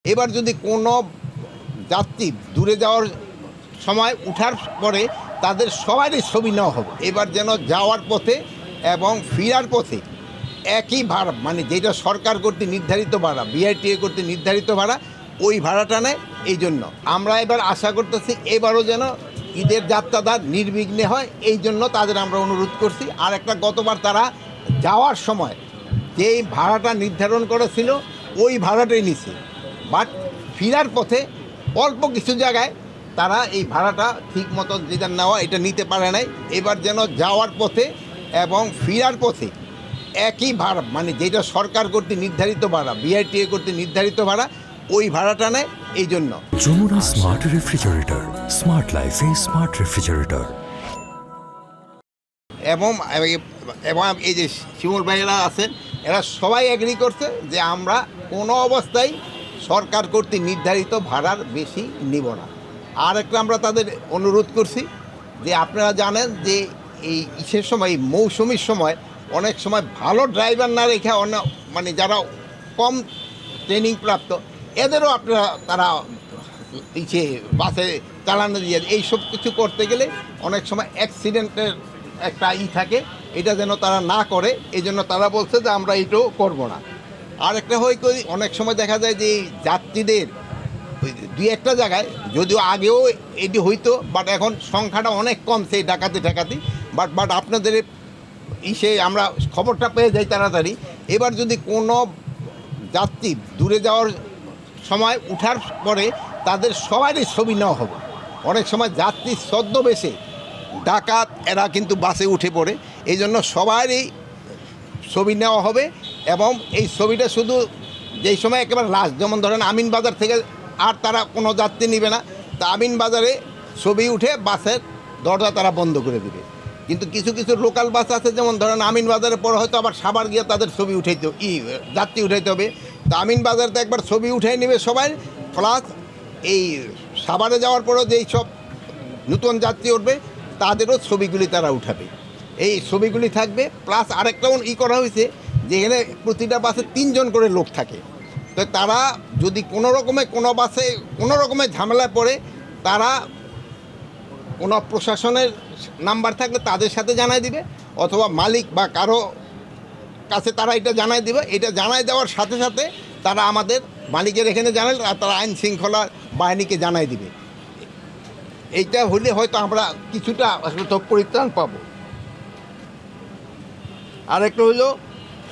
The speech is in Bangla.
এবার যদি কোনো যাত্রী দূরে যাওয়ার সময় উঠার পরে তাদের সবারই ছবি নেওয়া হবে। এবার যেন যাওয়ার পথে এবং ফেরার পথে একই ভাড়া, মানে যেটা সরকার কর্তৃক নির্ধারিত ভাড়া, বিআরটিএ কর্তৃক নির্ধারিত ভাড়া, ওই ভাড়াটা নেয়। এই জন্য আমরা এবার আশা করতেছি এবারও যেন ঈদের যাত্রাটা নির্বিঘ্নে হয়, এই জন্য তাদের আমরা অনুরোধ করছি। আর একটা, গতবার তারা যাওয়ার সময় যেই ভাড়াটা নির্ধারণ করেছিল ওই ভাড়াটাই নিছে, বাট ফেরার পথে অল্প কিছু জায়গায় তারা এই ভাড়াটা ঠিক মতো যেটা নেওয়া এটা নিতে পারে নাই। এবার যেন যাওয়ার পথে এবং ফেরার পথে একই ভাড়া, মানে যেটা সরকার কর্তৃক নির্ধারিত ভাড়া, বিআরটিএ কর্তৃক নির্ধারিত ভাড়া, ওই ভাড়াটা নেয়। এই জন্য যমুনা স্মার্ট রেফ্রিজারেটর, স্মার্ট লাইফে স্মার্ট রেফ্রিজারেটর। এবং এবং এই যে শিমুল ভাইয়েরা আছেন, এরা সবাই এগ্রি করছে যে আমরা কোনো অবস্থায় সরকার কর্তৃক নির্ধারিত ভাড়ার বেশি নিব না। আর একটা আমরা তাদের অনুরোধ করছি যে আপনারা জানেন যে এই ইসের সময়, মৌসুমির সময় অনেক সময় ভালো ড্রাইভার না রেখে মানে যারা কম ট্রেনিং প্রাপ্ত এদেরও আপনারা তারা ইসে বাসে চালানো দিয়ে এই সব কিছু করতে গেলে অনেক সময় অ্যাক্সিডেন্টের একটা থাকে, এটা যেন তারা না করে। এই জন্য তারা বলছে যে আমরা এটাও করবো না। আর একটা অনেক সময় দেখা যায় যে যাত্রীদের দুই একটা জায়গায়, যদিও আগেও এটি হইতো, বাট এখন সংখ্যাটা অনেক কম সেই ডাকাতি বাট আপনাদের আমরা খবরটা পেয়ে যাই তাড়াতাড়ি। এবার যদি কোনো যাত্রী দূরে যাওয়ার সময় উঠার পরে তাদের সবারই ছবি নেওয়া হবে। অনেক সময় যাত্রী ছদ্মবেশে ডাকাত এরা কিন্তু বাসে উঠে পড়ে, এই জন্য সবারই ছবি নেওয়া হবে। এবং এই ছবিটা শুধু যেই সময় একেবারে লাস্ট, যেমন ধরেন আমিনবাজার থেকে আর তারা কোনো যাত্রী নেবে না, তা আমিনবাজারে ছবি উঠে বাসের দরজা তারা বন্ধ করে দেবে। কিন্তু কিছু কিছু লোকাল বাস আছে, যেমন ধরেন আমিনবাজারে পরে হয়তো আবার সাভার গিয়ে তাদের ছবি উঠাইতে যাত্রী উঠাইতে হবে। তো আমিনবাজারে তো একবার ছবি উঠাই নেবে সবাই, প্লাস এই সাভারে যাওয়ার পরেও যেই সব নতুন যাত্রী উঠবে তাদেরও ছবিগুলি তারা উঠাবে। এই ছবিগুলি থাকবে। প্লাস আরেকটাও করা হয়েছে, যেখানে প্রতিটা বাসে 3 জন করে লোক থাকে। তো তারা যদি কোনো বাসে কোনো রকমের ঝামেলায় পড়ে, তারা কোনো প্রশাসনের নাম্বার থাকলে তাদের সাথে জানাই দিবে, অথবা মালিক বা কারো কাছে তারা এটা জানাই দিবে। এটা জানাই দেওয়ার সাথে সাথে তারা আমাদের মালিকের এখানে জানালে তারা আইন শৃঙ্খলা বাহিনীকে জানাই দিবে। এইটা হলে হয়তো আমরা কিছুটা আসলে পরিত্রাণ পাবো। আর একটা হলো